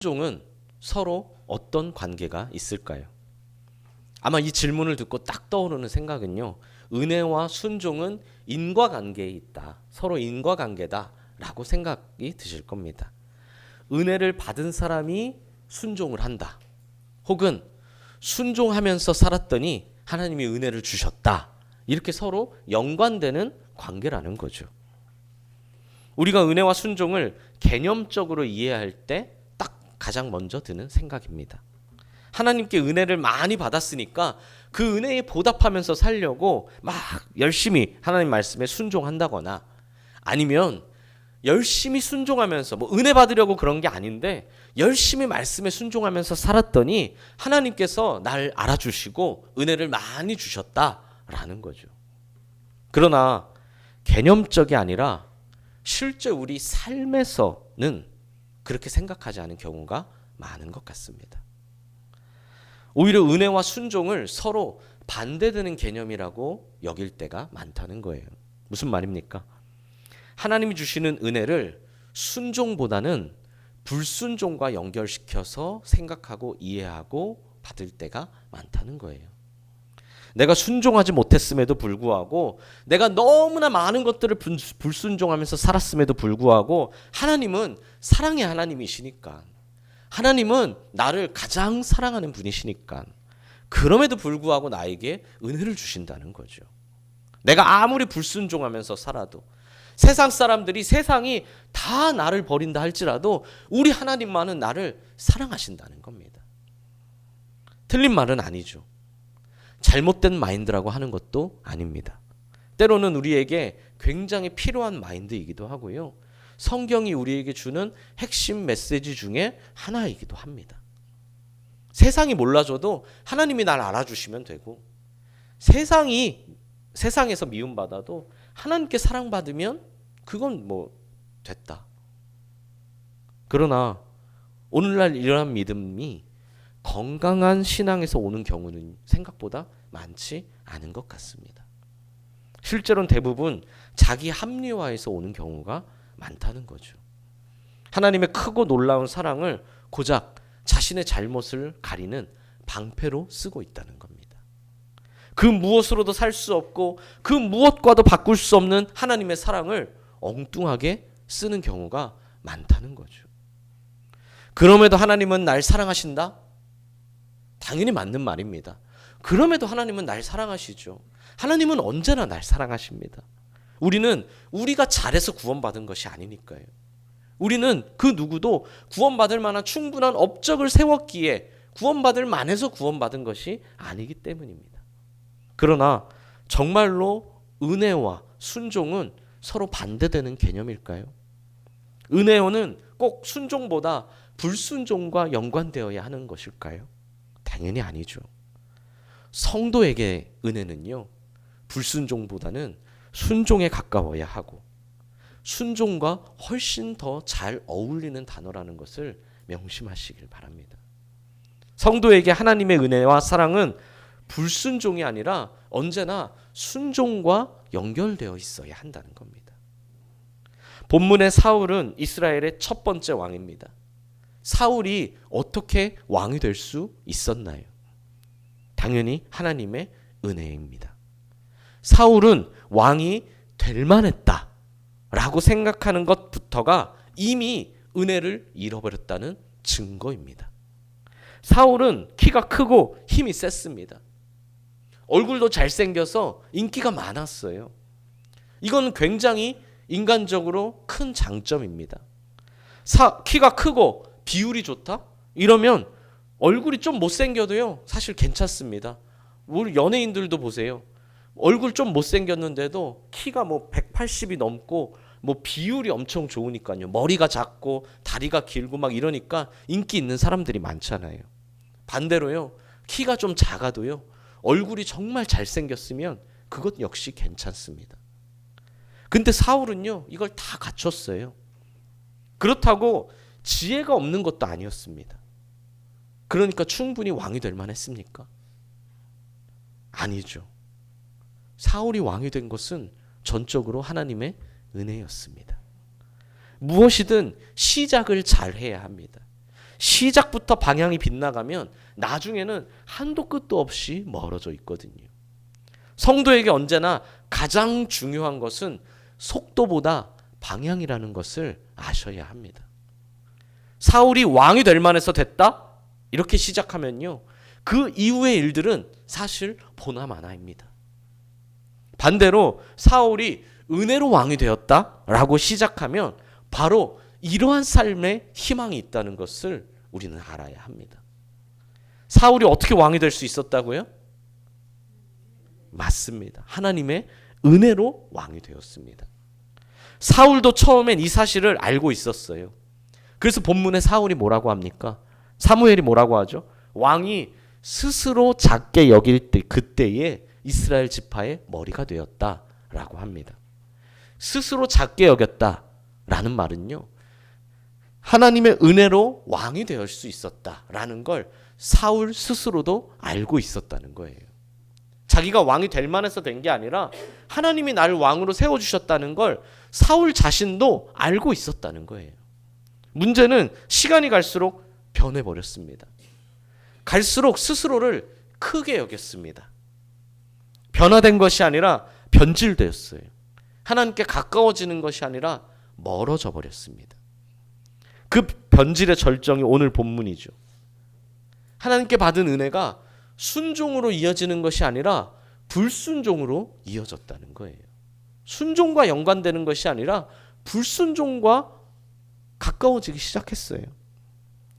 순종은 서로 어떤 관계가 있을까요? 아마 이 질문을 듣고 딱 떠오르는 생각은요. 은혜와 순종은 인과관계에 있다. 서로 인과관계다라고 생각이 드실 겁니다. 은혜를 받은 사람이 순종을 한다. 혹은 순종하면서 살았더니 하나님이 은혜를 주셨다. 이렇게 서로 연관되는 관계라는 거죠. 우리가 은혜와 순종을 개념적으로 이해할 때 딱 가장 먼저 드는 생각입니다. 하나님께 은혜를 많이 받았으니까 그 은혜에 보답하면서 살려고 막 열심히 하나님 말씀에 순종한다거나, 아니면 열심히 순종하면서 은혜 받으려고 그런 게 아닌데 열심히 말씀에 순종하면서 살았더니 하나님께서 날 알아주시고 은혜를 많이 주셨다라는 거죠. 그러나 개념적이 아니라 실제 우리 삶에서는 그렇게 생각하지 않은 경우가 많은 것 같습니다. 오히려 은혜와 순종을 서로 반대되는 개념이라고 여길 때가 많다는 거예요. 무슨 말입니까? 하나님이 주시는 은혜를 순종보다는 불순종과 연결시켜서 생각하고 이해하고 받을 때가 많다는 거예요. 내가 순종하지 못했음에도 불구하고, 내가 너무나 많은 것들을 불순종하면서 살았음에도 불구하고 하나님은 사랑의 하나님이시니까, 하나님은 나를 가장 사랑하는 분이시니까 그럼에도 불구하고 나에게 은혜를 주신다는 거죠. 내가 아무리 불순종하면서 살아도, 세상 사람들이, 세상이 다 나를 버린다 할지라도 우리 하나님만은 나를 사랑하신다는 겁니다. 틀린 말은 아니죠. 잘못된 마인드라고 하는 것도 아닙니다. 때로는 우리에게 굉장히 필요한 마인드이기도 하고요. 성경이 우리에게 주는 핵심 메시지 중에 하나이기도 합니다. 세상이 몰라줘도 하나님이 날 알아주시면 되고, 세상에서 미움받아도 하나님께 사랑받으면 그건 됐다. 그러나 오늘날 이러한 믿음이 건강한 신앙에서 오는 경우는 생각보다 많지 않은 것 같습니다. 실제로는 대부분 자기 합리화에서 오는 경우가 많다는 거죠. 하나님의 크고 놀라운 사랑을 고작 자신의 잘못을 가리는 방패로 쓰고 있다는 겁니다. 그 무엇으로도 살 수 없고 그 무엇과도 바꿀 수 없는 하나님의 사랑을 엉뚱하게 쓰는 경우가 많다는 거죠. 그럼에도 하나님은 날 사랑하신다? 당연히 맞는 말입니다. 그럼에도 하나님은 날 사랑하시죠. 하나님은 언제나 날 사랑하십니다. 우리는 우리가 잘해서 구원받은 것이 아니니까요. 우리는 그 누구도 구원받을 만한 충분한 업적을 세웠기에 구원받을 만해서 구원받은 것이 아니기 때문입니다. 그러나 정말로 은혜와 순종은 서로 반대되는 개념일까요? 은혜는 꼭 순종보다 불순종과 연관되어야 하는 것일까요? 당연히 아니죠. 성도에게 은혜는요, 불순종보다는 순종에 가까워야 하고 순종과 훨씬 더 잘 어울리는 단어라는 것을 명심하시길 바랍니다. 성도에게 하나님의 은혜와 사랑은 불순종이 아니라 언제나 순종과 연결되어 있어야 한다는 겁니다. 본문의 사울은 이스라엘의 첫 번째 왕입니다. 사울이 어떻게 왕이 될 수 있었나요? 당연히 하나님의 은혜입니다. 사울은 왕이 될 만했다라고 생각하는 것부터가 이미 은혜를 잃어버렸다는 증거입니다. 사울은 키가 크고 힘이 셌습니다. 얼굴도 잘생겨서 인기가 많았어요. 이건 굉장히 인간적으로 큰 장점입니다. 키가 크고 비율이 좋다? 이러면 얼굴이 좀 못생겨도요, 사실 괜찮습니다. 우리 연예인들도 보세요. 얼굴 좀 못생겼는데도 키가 180이 넘고 비율이 엄청 좋으니까요. 머리가 작고 다리가 길고 막 이러니까 인기 있는 사람들이 많잖아요. 반대로요, 키가 좀 작아도요, 얼굴이 정말 잘생겼으면 그것 역시 괜찮습니다. 근데 사울은요, 이걸 다 갖췄어요. 그렇다고 지혜가 없는 것도 아니었습니다. 그러니까 충분히 왕이 될 만했습니까? 아니죠. 사울이 왕이 된 것은 전적으로 하나님의 은혜였습니다. 무엇이든 시작을 잘 해야 합니다. 시작부터 방향이 빗나가면 나중에는 한도 끝도 없이 멀어져 있거든요. 성도에게 언제나 가장 중요한 것은 속도보다 방향이라는 것을 아셔야 합니다. 사울이 왕이 될 만해서 됐다? 이렇게 시작하면요, 그 이후의 일들은 사실 보나마나입니다. 반대로 사울이 은혜로 왕이 되었다라고 시작하면 바로 이러한 삶에 희망이 있다는 것을 우리는 알아야 합니다. 사울이 어떻게 왕이 될 수 있었다고요? 맞습니다. 하나님의 은혜로 왕이 되었습니다. 사울도 처음엔 이 사실을 알고 있었어요. 그래서 본문에 사울이 뭐라고 합니까? 사무엘이 뭐라고 하죠? 왕이 스스로 작게 여길 때, 그때에 이스라엘 지파의 머리가 되었다라고 합니다. 스스로 작게 여겼다라는 말은요, 하나님의 은혜로 왕이 될 수 있었다라는 걸 사울 스스로도 알고 있었다는 거예요. 자기가 왕이 될 만해서 된 게 아니라 하나님이 나를 왕으로 세워주셨다는 걸 사울 자신도 알고 있었다는 거예요. 문제는 시간이 갈수록 변해버렸습니다. 갈수록 스스로를 크게 여겼습니다. 변화된 것이 아니라 변질되었어요. 하나님께 가까워지는 것이 아니라 멀어져 버렸습니다. 그 변질의 절정이 오늘 본문이죠. 하나님께 받은 은혜가 순종으로 이어지는 것이 아니라 불순종으로 이어졌다는 거예요. 순종과 연관되는 것이 아니라 불순종과 가까워지기 시작했어요.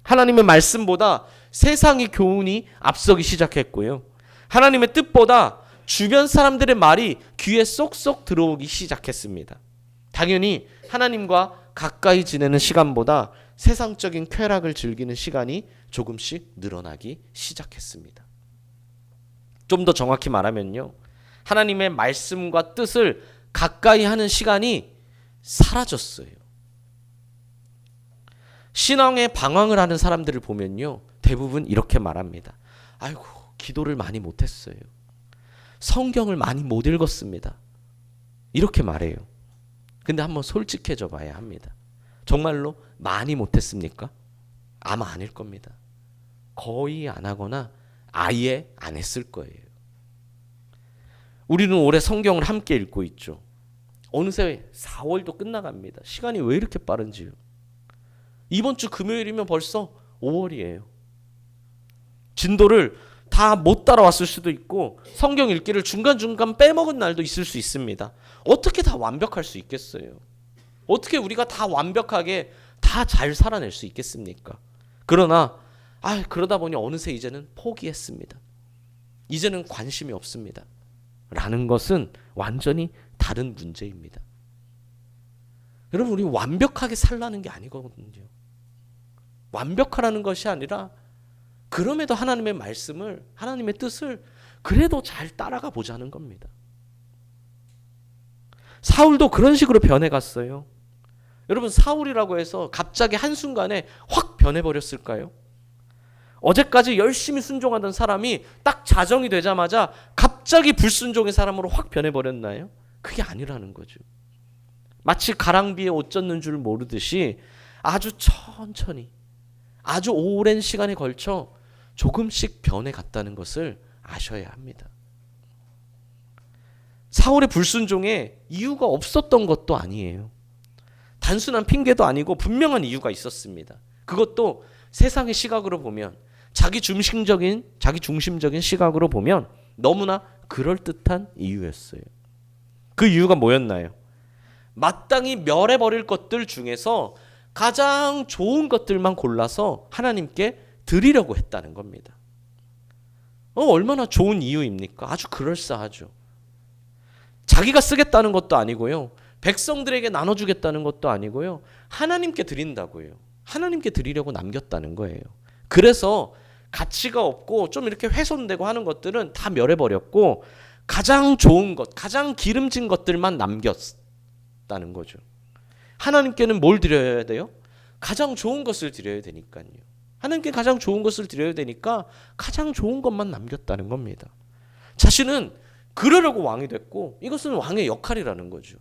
하나님의 말씀보다 세상의 교훈이 앞서기 시작했고요. 하나님의 뜻보다 주변 사람들의 말이 귀에 쏙쏙 들어오기 시작했습니다. 당연히 하나님과 가까이 지내는 시간보다 세상적인 쾌락을 즐기는 시간이 조금씩 늘어나기 시작했습니다. 좀 더 정확히 말하면요, 하나님의 말씀과 뜻을 가까이 하는 시간이 사라졌어요. 신앙의 방황을 하는 사람들을 보면요, 대부분 이렇게 말합니다. 아이고, 기도를 많이 못했어요. 성경을 많이 못 읽었습니다. 이렇게 말해요. 근데 한번 솔직해져 봐야 합니다. 정말로 많이 못했습니까? 아마 아닐 겁니다. 거의 안 하거나 아예 안 했을 거예요. 우리는 올해 성경을 함께 읽고 있죠. 어느새 4월도 끝나갑니다. 시간이 왜 이렇게 빠른지요. 이번 주 금요일이면 벌써 5월이에요. 진도를 다 못 따라왔을 수도 있고 성경 읽기를 중간중간 빼먹은 날도 있을 수 있습니다. 어떻게 다 완벽할 수 있겠어요? 어떻게 우리가 다 완벽하게 다 잘 살아낼 수 있겠습니까? 그러나 그러다 보니 어느새 이제는 포기했습니다. 이제는 관심이 없습니다. 라는 것은 완전히 다른 문제입니다. 여러분, 우리 완벽하게 살라는 게 아니거든요. 완벽하라는 것이 아니라 그럼에도 하나님의 말씀을, 하나님의 뜻을 그래도 잘 따라가 보자는 겁니다. 사울도 그런 식으로 변해갔어요. 여러분, 사울이라고 해서 갑자기 한순간에 확 변해버렸을까요? 어제까지 열심히 순종하던 사람이 딱 자정이 되자마자 갑자기 불순종의 사람으로 확 변해버렸나요? 그게 아니라는 거죠. 마치 가랑비에 옷 젖는 줄 모르듯이 아주 천천히, 아주 오랜 시간에 걸쳐 조금씩 변해갔다는 것을 아셔야 합니다. 사울의 불순종에 이유가 없었던 것도 아니에요. 단순한 핑계도 아니고 분명한 이유가 있었습니다. 그것도 세상의 시각으로 보면, 자기 중심적인 시각으로 보면 너무나 그럴듯한 이유였어요. 그 이유가 뭐였나요? 마땅히 멸해버릴 것들 중에서 가장 좋은 것들만 골라서 하나님께 드리려고 했다는 겁니다. 얼마나 좋은 이유입니까? 아주 그럴싸하죠. 자기가 쓰겠다는 것도 아니고요, 백성들에게 나눠주겠다는 것도 아니고요, 하나님께 드린다고요. 하나님께 드리려고 남겼다는 거예요. 그래서 가치가 없고 좀 이렇게 훼손되고 하는 것들은 다 멸해버렸고 가장 좋은 것, 가장 기름진 것들만 남겼다는 거죠. 하나님께는 뭘 드려야 돼요? 가장 좋은 것을 드려야 되니까요. 하나님께 가장 좋은 것을 드려야 되니까 가장 좋은 것만 남겼다는 겁니다. 자신은 그러려고 왕이 됐고 이것은 왕의 역할이라는 거죠.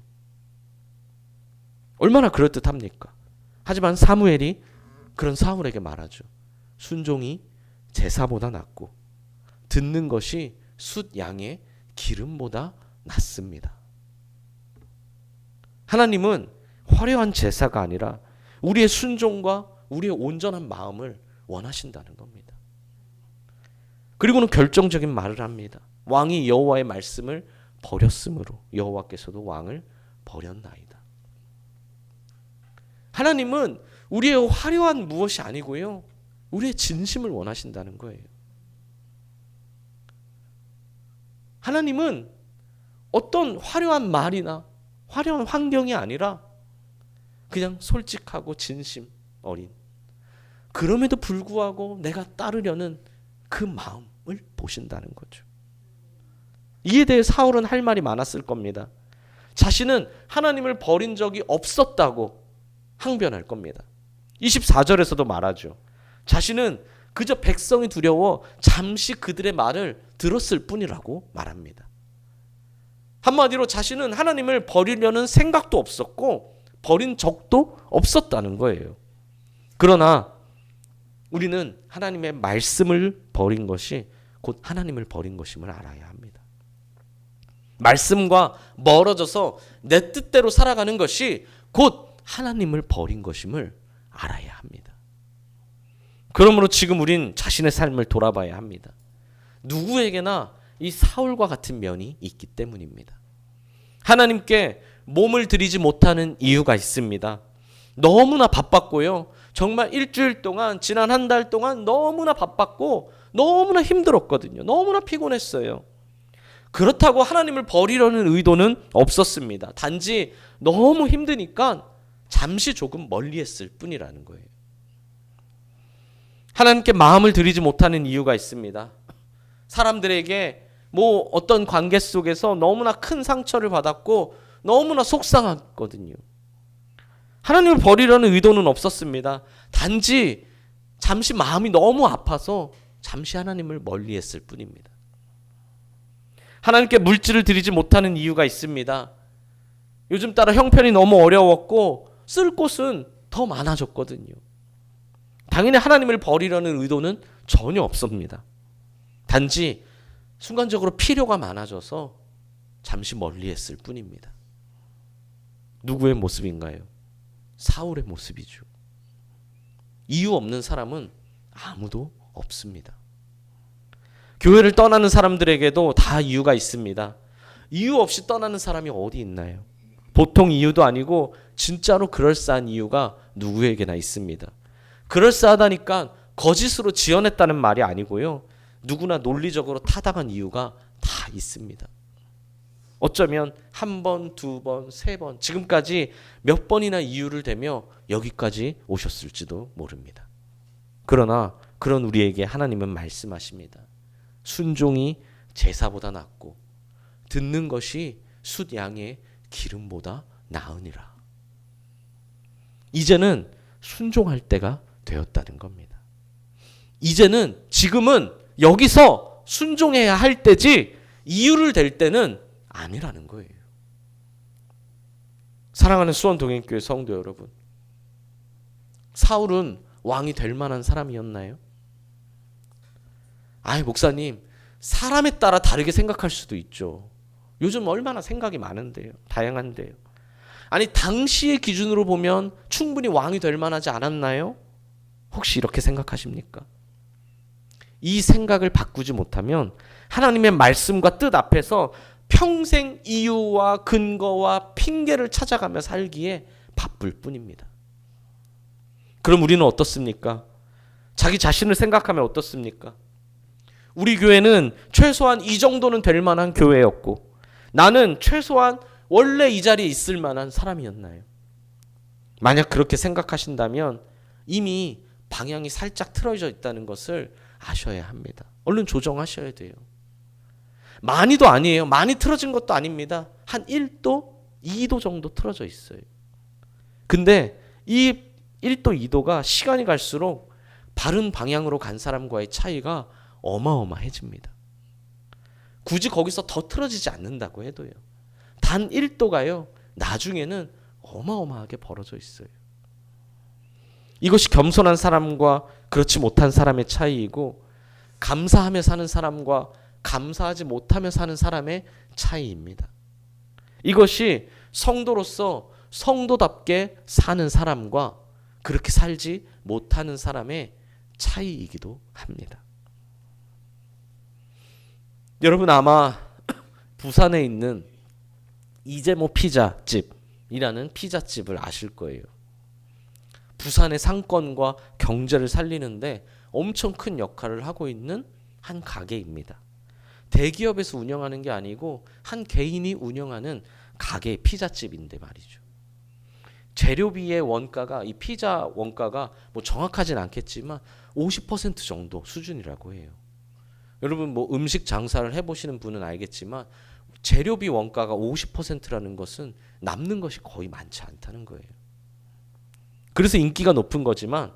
얼마나 그럴듯합니까? 하지만 사무엘이 그런 사울에게 말하죠. 순종이 제사보다 낫고 듣는 것이 숫 양의 기름보다 낫습니다. 하나님은 화려한 제사가 아니라 우리의 순종과 우리의 온전한 마음을 원하신다는 겁니다. 그리고는 결정적인 말을 합니다. 왕이 여호와의 말씀을 버렸으므로 여호와께서도 왕을 버렸나이다. 하나님은 우리의 화려한 무엇이 아니고요, 우리의 진심을 원하신다는 거예요. 하나님은 어떤 화려한 말이나 화려한 환경이 아니라 그냥 솔직하고 진심 어린, 그럼에도 불구하고 내가 따르려는 그 마음을 보신다는 거죠. 이에 대해 사울은 할 말이 많았을 겁니다. 자신은 하나님을 버린 적이 없었다고 항변할 겁니다. 24절에서도 말하죠. 자신은 그저 백성이 두려워 잠시 그들의 말을 들었을 뿐이라고 말합니다. 한마디로 자신은 하나님을 버리려는 생각도 없었고 버린 적도 없었다는 거예요. 그러나 우리는 하나님의 말씀을 버린 것이 곧 하나님을 버린 것임을 알아야 합니다. 말씀과 멀어져서 내 뜻대로 살아가는 것이 곧 하나님을 버린 것임을 알아야 합니다. 그러므로 지금 우린 자신의 삶을 돌아봐야 합니다. 누구에게나 이 사울과 같은 면이 있기 때문입니다. 하나님께 몸을 들이지 못하는 이유가 있습니다. 너무나 바빴고요. 정말 일주일 동안, 지난 한 달 동안 너무나 바빴고 너무나 힘들었거든요. 너무나 피곤했어요. 그렇다고 하나님을 버리려는 의도는 없었습니다. 단지 너무 힘드니까 잠시 조금 멀리했을 뿐이라는 거예요. 하나님께 마음을 들이지 못하는 이유가 있습니다. 사람들에게 어떤 관계 속에서 너무나 큰 상처를 받았고 너무나 속상했거든요. 하나님을 버리려는 의도는 없었습니다. 단지 잠시 마음이 너무 아파서 잠시 하나님을 멀리했을 뿐입니다. 하나님께 물질을 드리지 못하는 이유가 있습니다. 요즘 따라 형편이 너무 어려웠고 쓸 곳은 더 많아졌거든요. 당연히 하나님을 버리려는 의도는 전혀 없습니다. 단지 순간적으로 필요가 많아져서 잠시 멀리했을 뿐입니다. 누구의 모습인가요? 사울의 모습이죠. 이유 없는 사람은 아무도 없습니다. 교회를 떠나는 사람들에게도 다 이유가 있습니다. 이유 없이 떠나는 사람이 어디 있나요? 보통 이유도 아니고 진짜로 그럴싸한 이유가 누구에게나 있습니다. 그럴싸하다니까 거짓으로 지어냈다는 말이 아니고요. 누구나 논리적으로 타당한 이유가 다 있습니다. 어쩌면 한 번, 두 번, 세 번, 지금까지 몇 번이나 이유를 대며 여기까지 오셨을지도 모릅니다. 그러나 그런 우리에게 하나님은 말씀하십니다. 순종이 제사보다 낫고 듣는 것이 숫 양의 기름보다 나으니라. 이제는 순종할 때가 되었다는 겁니다. 이제는 지금은 여기서 순종해야 할 때지 이유를 댈 때는 아니라는 거예요. 사랑하는 수원동행교회 성도 여러분, 사울은 왕이 될 만한 사람이었나요? 목사님, 사람에 따라 다르게 생각할 수도 있죠. 요즘 얼마나 생각이 많은데요. 다양한데요. 당시의 기준으로 보면 충분히 왕이 될 만하지 않았나요? 혹시 이렇게 생각하십니까? 이 생각을 바꾸지 못하면 하나님의 말씀과 뜻 앞에서 평생 이유와 근거와 핑계를 찾아가며 살기에 바쁠 뿐입니다. 그럼 우리는 어떻습니까? 자기 자신을 생각하면 어떻습니까? 우리 교회는 최소한 이 정도는 될 만한 교회였고 나는 최소한 원래 이 자리에 있을 만한 사람이었나요? 만약 그렇게 생각하신다면 이미 방향이 살짝 틀어져 있다는 것을 아셔야 합니다. 얼른 조정하셔야 돼요. 많이도 아니에요. 많이 틀어진 것도 아닙니다. 한 1도, 2도 정도 틀어져 있어요. 근데 이 1도, 2도가 시간이 갈수록 바른 방향으로 간 사람과의 차이가 어마어마해집니다. 굳이 거기서 더 틀어지지 않는다고 해도요. 단 1도가요. 나중에는 어마어마하게 벌어져 있어요. 이것이 겸손한 사람과 그렇지 못한 사람의 차이이고, 감사하며 사는 사람과 감사하지 못하며 사는 사람의 차이입니다. 이것이 성도로서 성도답게 사는 사람과 그렇게 살지 못하는 사람의 차이이기도 합니다. 여러분 아마 부산에 있는 이재모 피자집이라는 피자집을 아실 거예요. 부산의 상권과 경제를 살리는데 엄청 큰 역할을 하고 있는 한 가게입니다. 대기업에서 운영하는 게 아니고 한 개인이 운영하는 가게 피자집인데 말이죠. 재료비의 원가가, 이 피자 원가가 뭐 정확하진 않겠지만 50% 정도 수준이라고 해요. 여러분 뭐 음식 장사를 해보시는 분은 알겠지만 재료비 원가가 50%라는 것은 남는 것이 거의 많지 않다는 거예요. 그래서 인기가 높은 거지만,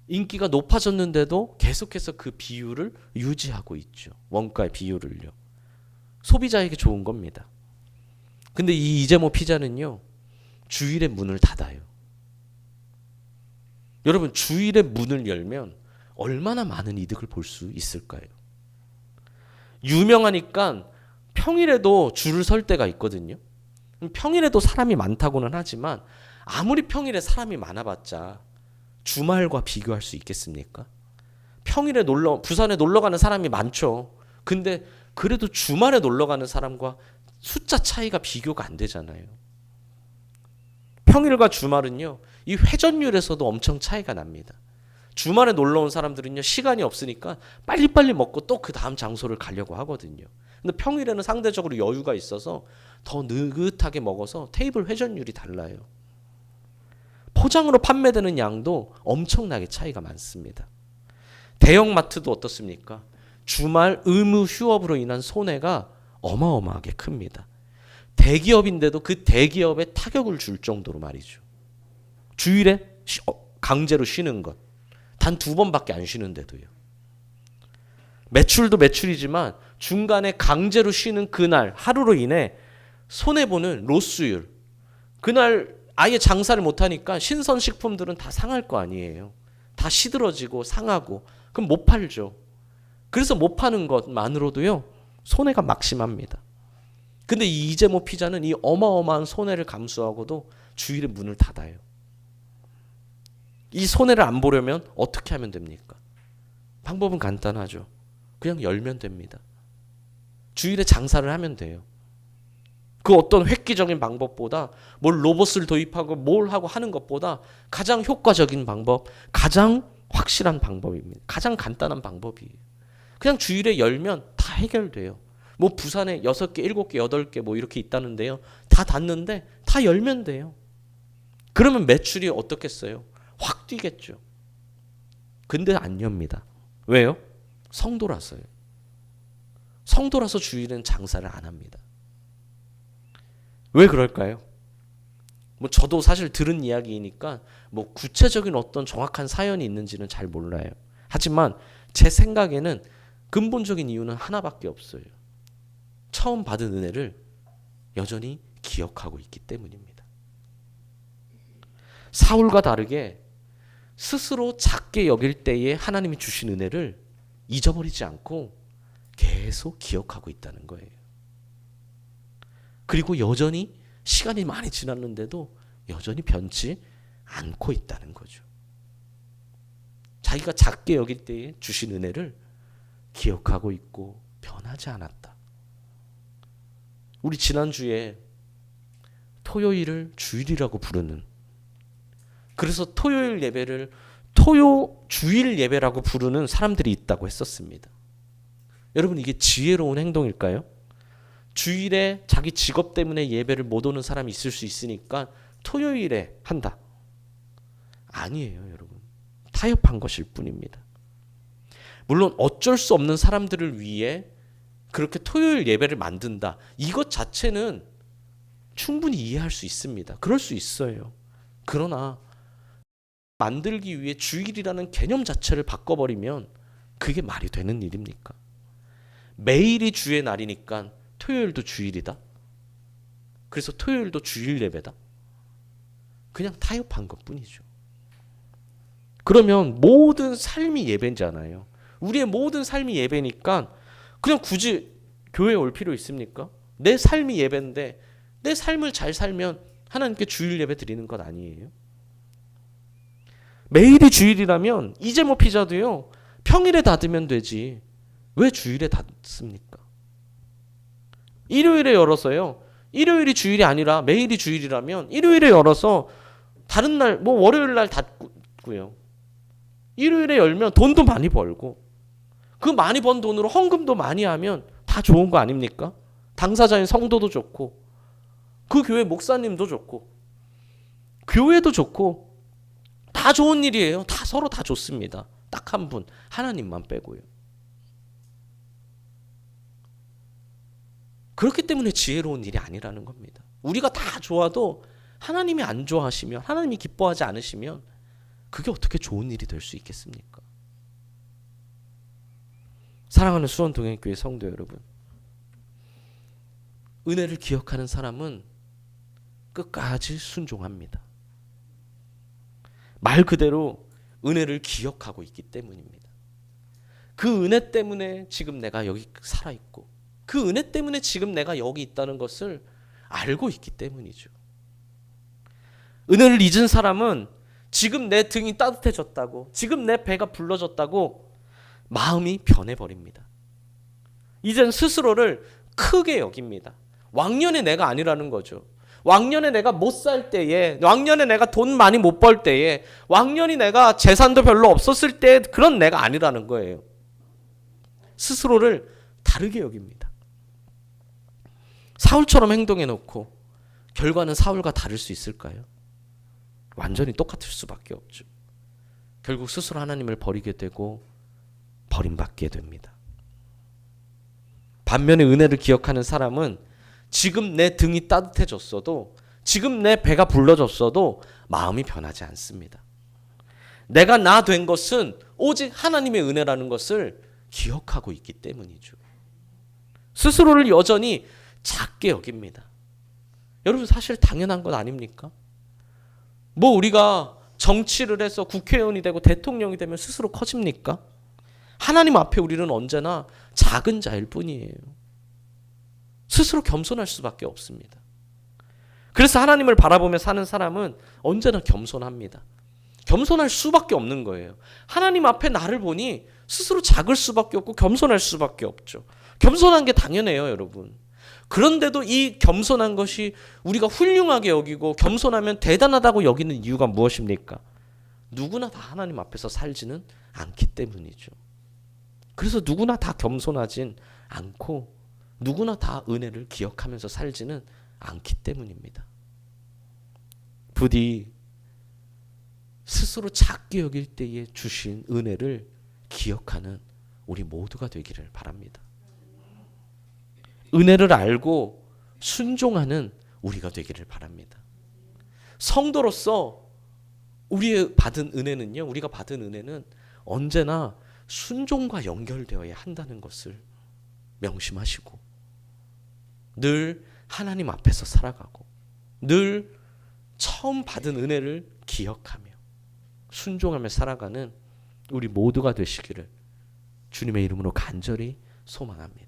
인기가 높아졌는데도 계속해서 그 비율을 유지하고 있죠. 원가의 비율을요. 소비자에게 좋은 겁니다. 근데 이 이재모 피자는요, 주일에 문을 닫아요. 여러분 주일에 문을 열면 얼마나 많은 이득을 볼 수 있을까요? 유명하니까 평일에도 줄을 설 때가 있거든요. 평일에도 사람이 많다고는 하지만 아무리 평일에 사람이 많아봤자 주말과 비교할 수 있겠습니까? 평일에 부산에 놀러 가는 사람이 많죠. 근데 그래도 주말에 놀러 가는 사람과 숫자 차이가 비교가 안 되잖아요. 평일과 주말은요, 이 회전율에서도 엄청 차이가 납니다. 주말에 놀러 온 사람들은요, 시간이 없으니까 빨리빨리 먹고 또 그 다음 장소를 가려고 하거든요. 근데 평일에는 상대적으로 여유가 있어서 더 느긋하게 먹어서 테이블 회전율이 달라요. 포장으로 판매되는 양도 엄청나게 차이가 많습니다. 대형마트도 어떻습니까? 주말 의무 휴업으로 인한 손해가 어마어마하게 큽니다. 대기업인데도 그 대기업에 타격을 줄 정도로 말이죠. 주일에 강제로 쉬는 것. 단 2번밖에 안 쉬는데도요. 매출도 매출이지만 중간에 강제로 쉬는 그날 하루로 인해 손해보는 로스율. 그날 아예 장사를 못하니까 신선식품들은 다 상할 거 아니에요. 다 시들어지고 상하고. 그럼 못 팔죠. 그래서 못 파는 것만으로도요, 손해가 막심합니다. 근데 이 이재모 피자는 이 어마어마한 손해를 감수하고도 주일에 문을 닫아요. 이 손해를 안 보려면 어떻게 하면 됩니까? 방법은 간단하죠. 그냥 열면 됩니다. 주일에 장사를 하면 돼요. 그 어떤 획기적인 방법보다 뭘 로봇을 도입하고 뭘 하고 하는 것보다 가장 효과적인 방법, 가장 확실한 방법입니다. 가장 간단한 방법이에요. 그냥 주일에 열면 다 해결돼요. 뭐 부산에 6개, 7개, 8개 뭐 이렇게 있다는데요. 다 닫는데 다 열면 돼요. 그러면 매출이 어떻겠어요? 확 뛰겠죠. 근데 안 엽니다. 왜요? 성도라서요. 성도라서 주일은 장사를 안 합니다. 왜 그럴까요? 뭐 저도 사실 들은 이야기이니까 뭐 구체적인 어떤 정확한 사연이 있는지는 잘 몰라요. 하지만 제 생각에는 근본적인 이유는 하나밖에 없어요. 처음 받은 은혜를 여전히 기억하고 있기 때문입니다. 사울과 다르게 스스로 작게 여길 때에 하나님이 주신 은혜를 잊어버리지 않고 계속 기억하고 있다는 거예요. 그리고 여전히 시간이 많이 지났는데도 여전히 변치 않고 있다는 거죠. 자기가 작게 여길 때에 주신 은혜를 기억하고 있고 변하지 않았다. 우리 지난주에 토요일을 주일이라고 부르는, 그래서 토요일 예배를 주일 예배라고 부르는 사람들이 있다고 했었습니다. 여러분 이게 지혜로운 행동일까요? 주일에 자기 직업 때문에 예배를 못 오는 사람이 있을 수 있으니까 토요일에 한다. 아니에요, 여러분. 타협한 것일 뿐입니다. 물론 어쩔 수 없는 사람들을 위해 그렇게 토요일 예배를 만든다. 이것 자체는 충분히 이해할 수 있습니다. 그럴 수 있어요. 그러나 만들기 위해 주일이라는 개념 자체를 바꿔버리면 그게 말이 되는 일입니까? 매일이 주의 날이니까 토요일도 주일이다. 그래서 토요일도 주일 예배다. 그냥 타협한 것뿐이죠. 그러면 모든 삶이 예배잖아요. 우리의 모든 삶이 예배니까 그냥 굳이 교회에 올 필요 있습니까? 내 삶이 예배인데 내 삶을 잘 살면 하나님께 주일 예배 드리는 것 아니에요? 매일이 주일이라면 이재모 피자도요, 평일에 닫으면 되지 왜 주일에 닫습니까? 일요일에 열어서요, 일요일이 주일이 아니라 매일이 주일이라면 일요일에 열어서 다른 날 뭐 월요일 날 닫고요, 일요일에 열면 돈도 많이 벌고 그 많이 번 돈으로 헌금도 많이 하면 다 좋은 거 아닙니까? 당사자인 성도도 좋고 그 교회 목사님도 좋고 교회도 좋고 다 좋은 일이에요. 다 서로 다 좋습니다. 딱 한 분, 하나님만 빼고요. 그렇기 때문에 지혜로운 일이 아니라는 겁니다. 우리가 다 좋아도 하나님이 안 좋아하시면, 하나님이 기뻐하지 않으시면 그게 어떻게 좋은 일이 될 수 있겠습니까? 사랑하는 수원동행교회 성도 여러분, 은혜를 기억하는 사람은 끝까지 순종합니다. 말 그대로 은혜를 기억하고 있기 때문입니다. 그 은혜 때문에 지금 내가 여기 살아있고 그 은혜 때문에 지금 내가 여기 있다는 것을 알고 있기 때문이죠. 은혜를 잊은 사람은 지금 내 등이 따뜻해졌다고, 지금 내 배가 불러졌다고 마음이 변해버립니다. 이젠 스스로를 크게 여깁니다. 왕년의 내가 아니라는 거죠. 왕년에 내가 못 살 때에, 왕년에 내가 돈 많이 못 벌 때에, 왕년이 내가 재산도 별로 없었을 때 그런 내가 아니라는 거예요. 스스로를 다르게 여깁니다. 사울처럼 행동해놓고 결과는 사울과 다를 수 있을까요? 완전히 똑같을 수밖에 없죠. 결국 스스로 하나님을 버리게 되고 버림받게 됩니다. 반면에 은혜를 기억하는 사람은 지금 내 등이 따뜻해졌어도, 지금 내 배가 불러졌어도 마음이 변하지 않습니다. 내가 나 된 것은 오직 하나님의 은혜라는 것을 기억하고 있기 때문이죠. 스스로를 여전히 작게 여깁니다. 여러분, 사실 당연한 것 아닙니까? 뭐 우리가 정치를 해서 국회의원이 되고 대통령이 되면 스스로 커집니까? 하나님 앞에 우리는 언제나 작은 자일 뿐이에요. 스스로 겸손할 수밖에 없습니다. 그래서 하나님을 바라보며 사는 사람은 언제나 겸손합니다. 겸손할 수밖에 없는 거예요. 하나님 앞에 나를 보니 스스로 작을 수밖에 없고 겸손할 수밖에 없죠. 겸손한 게 당연해요, 여러분. 그런데도 이 겸손한 것이 우리가 훌륭하게 여기고 겸손하면 대단하다고 여기는 이유가 무엇입니까? 누구나 다 하나님 앞에서 살지는 않기 때문이죠. 그래서 누구나 다 겸손하진 않고 누구나 다 은혜를 기억하면서 살지는 않기 때문입니다. 부디 스스로 작게 여길 때에 주신 은혜를 기억하는 우리 모두가 되기를 바랍니다. 은혜를 알고 순종하는 우리가 되기를 바랍니다. 성도로서 우리가 받은 은혜는 언제나 순종과 연결되어야 한다는 것을 명심하시고 늘 하나님 앞에서 살아가고 늘 처음 받은 은혜를 기억하며 순종하며 살아가는 우리 모두가 되시기를 주님의 이름으로 간절히 소망합니다.